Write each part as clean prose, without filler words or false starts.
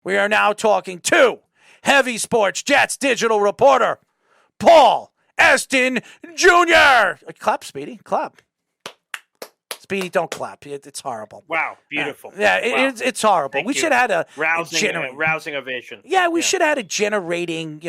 We are now talking to Heavy Sports Jets digital reporter, Paul Esden Jr. Clap, Speedy. Clap. Speedy, don't clap. It's horrible. Wow, beautiful. It's horrible. Thank we you. should have had a rousing ovation. Yeah, we should have had a generating,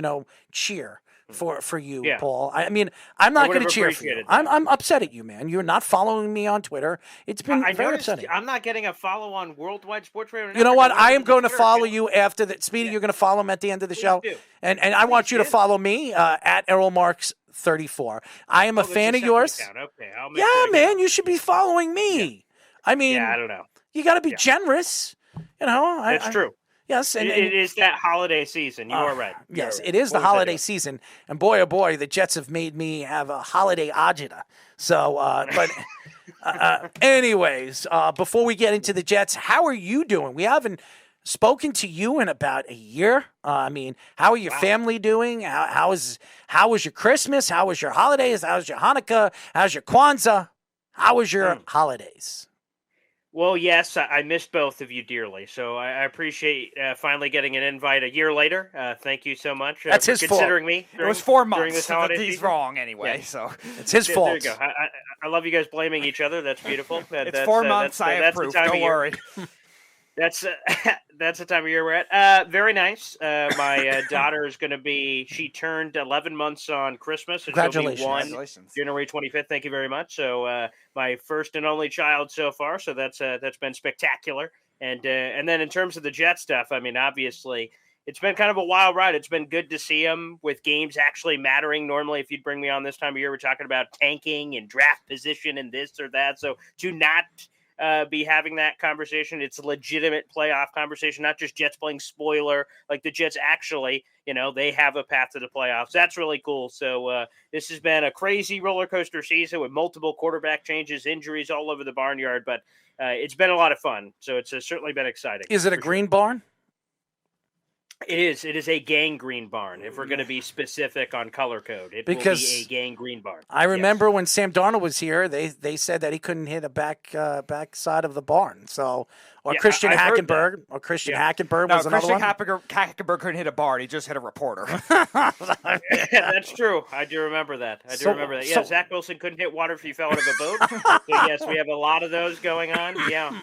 cheer for you, Paul. I mean, I'm not going to cheer for you. I'm upset at you, man. You're not following me on Twitter. It's been very upsetting. I'm not getting a follow on Worldwide Sports Radio. You know what? I am going to follow you after that. Speedy, you're going to follow him at the end of the show. And I want you to follow me at Errol Marks 34. I am a fan of yours. Okay, man, you should be following me. Yeah. I mean, I don't know. You got to be generous. It's true. Yes, and it is that holiday season. You are right. Yes, it is the holiday season, and boy, oh boy, the Jets have made me have a holiday agita. So, anyways, before we get into the Jets, how are you doing? We haven't spoken to you in about a year. I mean, how are your family doing? How was your Christmas? How was your holidays? How was your Hanukkah? How's your Kwanzaa? How was your holidays? Well, yes, I missed both of you dearly, so I appreciate finally getting an invite a year later. Thank you so much. That's his considering fault. Me. It was 4 months. During this holiday He's season. wrong anyway, so it's his fault. There you go. I love you guys blaming each other. That's beautiful. It's 4 months. I approve. Don't worry. That's the time of year we're at. Very nice. My daughter is going to be. She turned 11 months on Christmas. And Congratulations! Congratulations. January 25th. Thank you very much. So my first and only child so far. So that's been spectacular. And then in terms of the Jet stuff, I mean, obviously. It's been kind of a wild ride. It's been good to see them with games actually mattering. Normally, if you'd bring me on this time of year, we're talking about tanking and draft position and this or that. So to not be having that conversation, it's a legitimate playoff conversation, not just Jets playing spoiler. Like the Jets actually, they have a path to the playoffs. That's really cool. So this has been a crazy roller coaster season with multiple quarterback changes, injuries all over the barnyard. But it's been a lot of fun. So it's certainly been exciting. Is it a green barn? It is. It is a gang green barn. If we're going to be specific on color code, it will be a gang green barn. I remember when Sam Darnold was here, they said that he couldn't hit a back side of the barn. So, Christian Hackenberg, was another one. Hackenberg couldn't hit a barn. He just hit a reporter. That's true. I do remember that. Yeah, Zach Wilson couldn't hit water if he fell out of a boat. So yes, we have a lot of those going on. Yeah.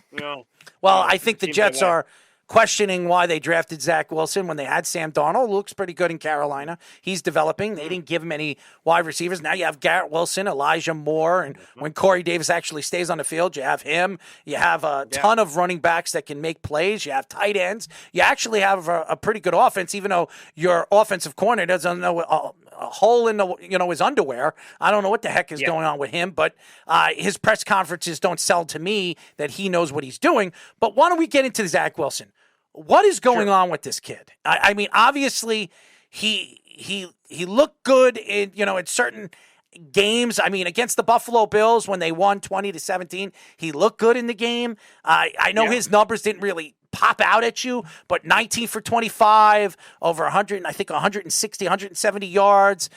Well, I think the Jets are questioning why they drafted Zach Wilson when they had Sam Darnold. Looks pretty good in Carolina. He's developing. They didn't give him any wide receivers. Now you have Garrett Wilson, Elijah Moore, and when Corey Davis actually stays on the field, you have him. You have a ton of running backs that can make plays. You have tight ends. You actually have a pretty good offense, even though your offensive corner doesn't know a hole in his underwear. I don't know what the heck is going on with him, but his press conferences don't sell to me that he knows what he's doing. But why don't we get into Zach Wilson? What is going on with this kid? I mean, obviously, he looked good in certain games. I mean, against the Buffalo Bills when they won 20-17, he looked good in the game. I know his numbers didn't really pop out at you, but 19 for 25, over 100, I think 160, 170 yards.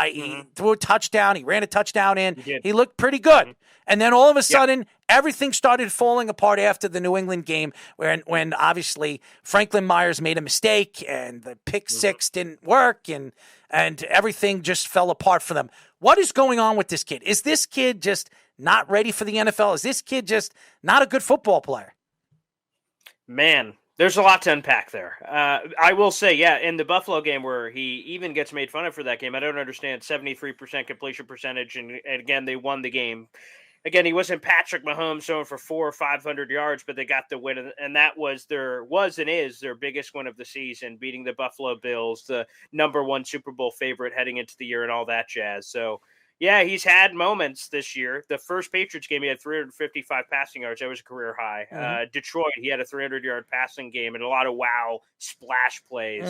He threw a touchdown. He ran a touchdown in. He looked pretty good. And then all of a sudden, everything started falling apart after the New England game when obviously Franklin Myers made a mistake and the pick six didn't work and everything just fell apart for them. What is going on with this kid? Is this kid just not ready for the NFL? Is this kid just not a good football player? Man, there's a lot to unpack there. I will say, in the Buffalo game where he even gets made fun of for that game, I don't understand 73% completion percentage, and again, they won the game. Again, he wasn't Patrick Mahomes throwing for 400 or 500 yards, but they got the win, and that was their biggest win of the season, beating the Buffalo Bills, the #1 Super Bowl favorite heading into the year and all that jazz. So, yeah, he's had moments this year. The first Patriots game, he had 355 passing yards. That was a career high. Detroit, he had a 300-yard passing game and a lot of wow splash plays.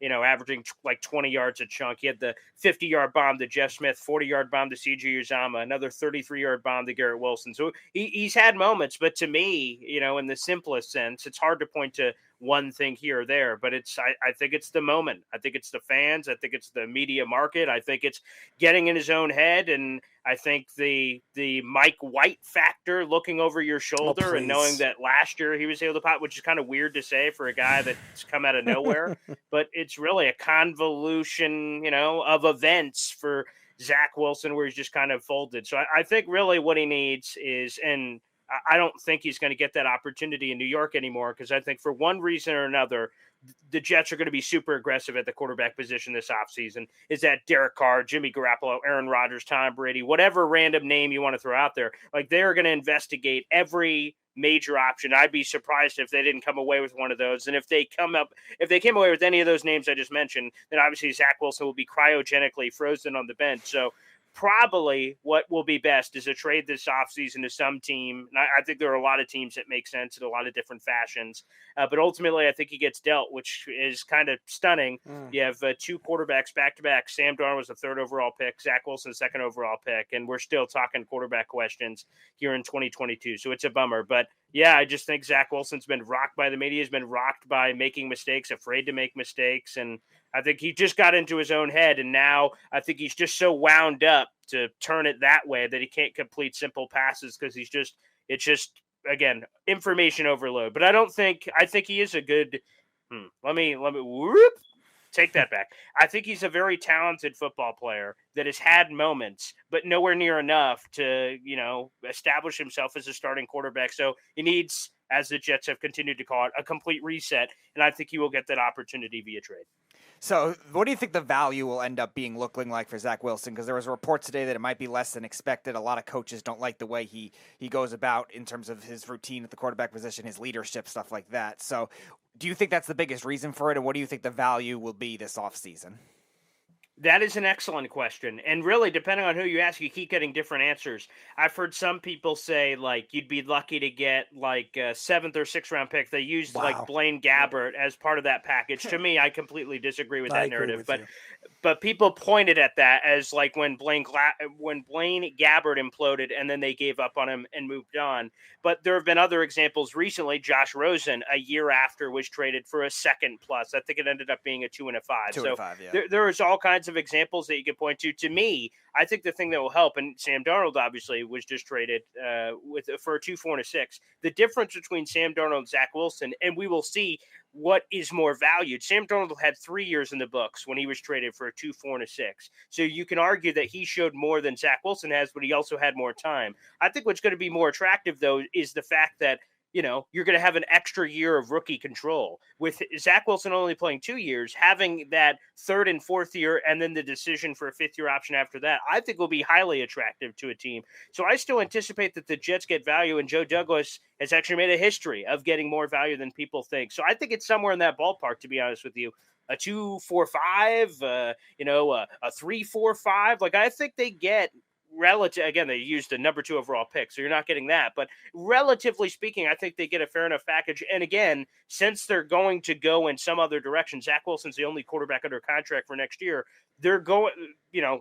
Averaging like 20 yards a chunk. He had the 50-yard bomb to Jeff Smith, 40-yard bomb to C.J. Uzomah, another 33-yard bomb to Garrett Wilson. So he's had moments, but to me, in the simplest sense, it's hard to point to one thing here or there, but I think it's the moment. I think it's the fans. I think it's the media market. I think it's getting in his own head. And I think the Mike White factor, looking over your shoulder and knowing that last year he was able to pop, which is kind of weird to say for a guy that's come out of nowhere, but it's really a convolution, of events for Zach Wilson where he's just kind of folded. So I think really what he needs is, and I don't think he's going to get that opportunity in New York anymore, because I think for one reason or another, the Jets are going to be super aggressive at the quarterback position this offseason. Is that Derek Carr, Jimmy Garoppolo, Aaron Rodgers, Tom Brady, whatever random name you want to throw out there? Like, they're going to investigate every major option. I'd be surprised if they didn't come away with one of those. And if they came away with any of those names I just mentioned, then obviously Zach Wilson will be cryogenically frozen on the bench. So probably what will be best is a trade this offseason to some team. And I think there are a lot of teams that make sense in a lot of different fashions. But ultimately, I think he gets dealt, which is kind of stunning. You have two quarterbacks back-to-back. Sam Darnold was the 3rd overall pick. Zach Wilson, 2nd overall pick. And we're still talking quarterback questions here in 2022. So it's a bummer. But yeah, I just think Zach Wilson's been rocked by the media. He's been rocked by making mistakes, afraid to make mistakes. And I think he just got into his own head, and now I think he's just so wound up to turn it that way that he can't complete simple passes because it's just, again, information overload. But I think he is a good, let me take that back. I think he's a very talented football player that has had moments, but nowhere near enough to, establish himself as a starting quarterback. So he needs, as the Jets have continued to call it, a complete reset. And I think he will get that opportunity via trade. So what do you think the value will end up looking like for Zach Wilson? Because there was a report today that it might be less than expected. A lot of coaches don't like the way he goes about in terms of his routine at the quarterback position, his leadership, stuff like that. So do you think that's the biggest reason for it? And what do you think the value will be this offseason? That is an excellent question. And really, depending on who you ask, you keep getting different answers. I've heard some people say, you'd be lucky to get, a 7th or 6th round pick. They used, Blaine Gabbert as part of that package. To me, I completely disagree with that narrative. But people pointed at that as, when Blaine Gabbert imploded and then they gave up on him and moved on. But there have been other examples recently. Josh Rosen, a year after, was traded for a 2nd plus. I think it ended up being a 2 and a 5. There is all kinds of examples that you could point to. To me, I think the thing that will help, and Sam Darnold obviously was just traded for a 2, 4, and a 6. The difference between Sam Darnold and Zach Wilson, and we will see what is more valued. Sam Darnold had 3 years in the books when he was traded for a 2, 4, and a 6. So you can argue that he showed more than Zach Wilson has, but he also had more time. I think what's going to be more attractive, though, is the fact that you're going to have an extra year of rookie control. With Zach Wilson only playing 2 years, having that 3rd and 4th year and then the decision for a 5th year option after that, I think will be highly attractive to a team. So I still anticipate that the Jets get value, and Joe Douglas has actually made a history of getting more value than people think. So I think it's somewhere in that ballpark, to be honest with you. A 2, 4, 5, a 3, 4, 5. I think they get relative, again, they used the number 2 overall pick, so you're not getting that. But relatively speaking, I think they get a fair enough package. And again, since they're going to go in some other direction, Zach Wilson's the only quarterback under contract for next year. They're going,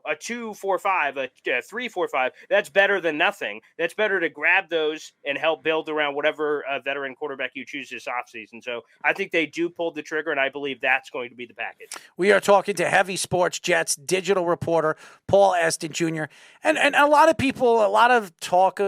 a 2, 4, 5, a 3, 4, 5. That's better than nothing. That's better to grab those and help build around whatever veteran quarterback you choose this offseason. So I think they do pull the trigger, and I believe that's going to be the package. We are talking to Heavy Sports Jets digital reporter Paul Esden Jr. And a lot of people, a lot of talk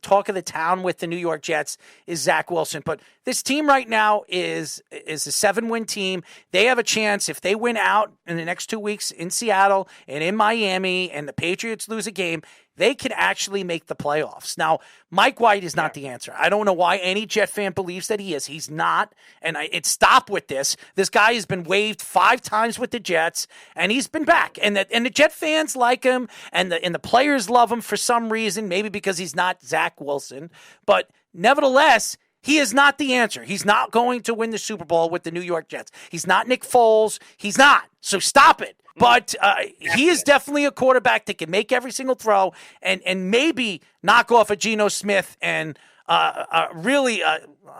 talk of the town with the New York Jets is Zach Wilson. But this team right now is a 7-win team. They have a chance if they win out in the next 2 weeks in Seattle and in Miami and the Patriots lose a game, they could actually make the playoffs. Now, Mike White is not the answer. I don't know why any Jet fan believes that he is. He's not. And stop with this. This guy has been waived 5 times with the Jets, and he's been back. And the Jet fans like him, and the players love him for some reason, maybe because he's not Zach Wilson. But nevertheless, he is not the answer. He's not going to win the Super Bowl with the New York Jets. He's not Nick Foles. He's not. So stop it. But he is definitely a quarterback that can make every single throw and maybe knock off a Geno Smith and really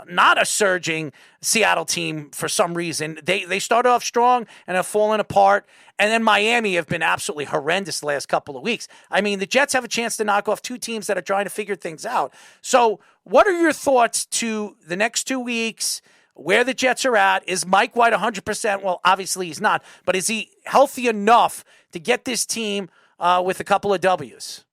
not a surging Seattle team for some reason. They started off strong and have fallen apart. And then Miami have been absolutely horrendous the last couple of weeks. I mean, the Jets have a chance to knock off 2 teams that are trying to figure things out. So what are your thoughts to the next 2 weeks? where the Jets are at. Is Mike White 100%? Well, obviously he's not, but is he healthy enough to get this team with a couple of W's?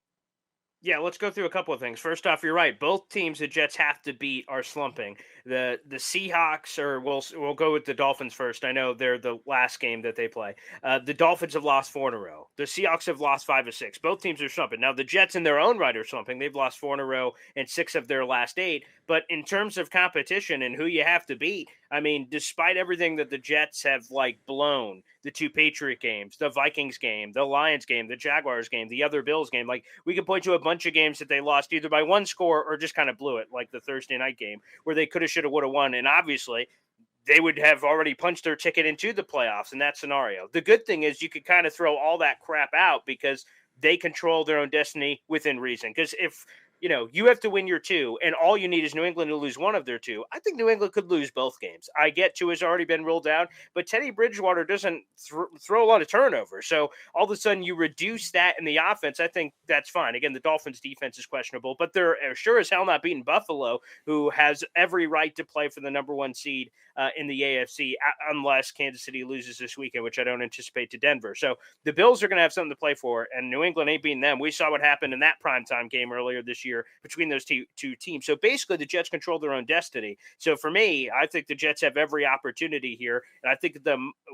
Yeah, let's go through a couple of things. First off, you're right. Both teams the Jets have to beat are slumping. The Seahawks, or we'll go with the Dolphins first. I know they're the last game that they play. The Dolphins have lost 4 in a row. The Seahawks have lost 5 of 6. Both teams are slumping. Now the Jets in their own right are slumping. They've lost 4 in a row and 6 of their last 8. But in terms of competition and who you have to beat, I mean, despite everything that the Jets have blown, the 2 Patriot games, the Vikings game, the Lions game, the Jaguars game, the other Bills game, we could point to a bunch of games that they lost either by 1 score or just kind of blew it, like the Thursday night game where they could have, should have, would have won. And obviously they would have already punched their ticket into the playoffs in that scenario. The good thing is you could kind of throw all that crap out because they control their own destiny within reason. Because if you have to win your 2, and all you need is New England to lose 1 of their 2. I think New England could lose both games. I get 2 has already been ruled out, but Teddy Bridgewater doesn't throw a lot of turnovers. So all of a sudden you reduce that in the offense. I think that's fine. Again, the Dolphins' defense is questionable, but they're sure as hell not beating Buffalo, who has every right to play for the number 1 seed in the AFC, unless Kansas City loses this weekend, which I don't anticipate, to Denver. So the Bills are going to have something to play for, and New England ain't beating them. We saw what happened in that primetime game earlier this year between those two teams. So basically the Jets control their own destiny. So for me, I think the Jets have every opportunity here. And I think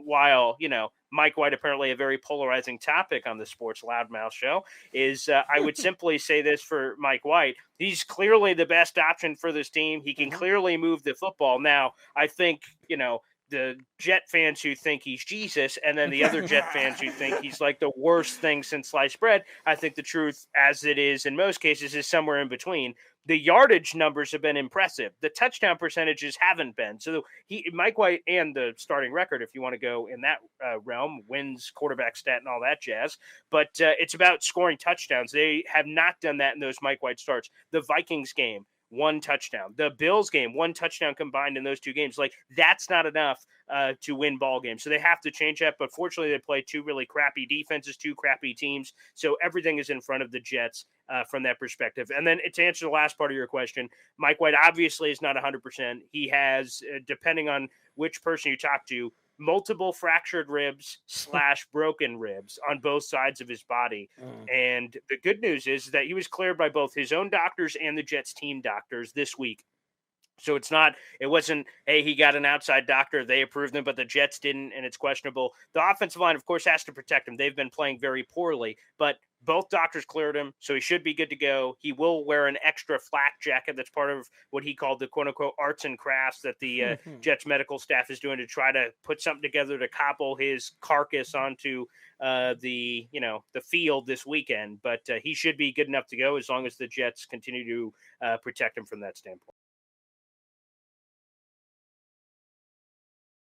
while Mike White, apparently a very polarizing topic on the Sports Loudmouth show, is I would simply say this for Mike White. He's clearly the best option for this team. He can clearly move the football. Now, I think, the Jet fans who think he's Jesus, and then the other Jet fans who think he's like the worst thing since sliced bread. I think the truth, as it is in most cases, is somewhere in between. The yardage numbers have been impressive. The touchdown percentages haven't been. So Mike White, and the starting record, if you want to go in that realm, wins, quarterback stat, and all that jazz. But it's about scoring touchdowns. They have not done that in those Mike White starts. The Vikings game, 1 touchdown. The Bills game, 1 touchdown combined in those 2 games. That's not enough to win ball games. So they have to change that. But fortunately, they play 2 really crappy defenses, 2 crappy teams. So everything is in front of the Jets from that perspective. And then to answer the last part of your question, Mike White obviously is not 100%. He has, depending on which person you talk to, multiple fractured ribs / broken ribs on both sides of his body. And the good news is that he was cleared by both his own doctors and the Jets team doctors this week. So it wasn't, hey, he got an outside doctor, they approved him, but the Jets didn't, and it's questionable. The offensive line, of course, has to protect him. They've been playing very poorly, but both doctors cleared him, so he should be good to go. He will wear an extra flak jacket that's part of what he called the quote-unquote arts and crafts that the Jets medical staff is doing to try to put something together to cobble his carcass onto the field this weekend. But he should be good enough to go as long as the Jets continue to protect him from that standpoint.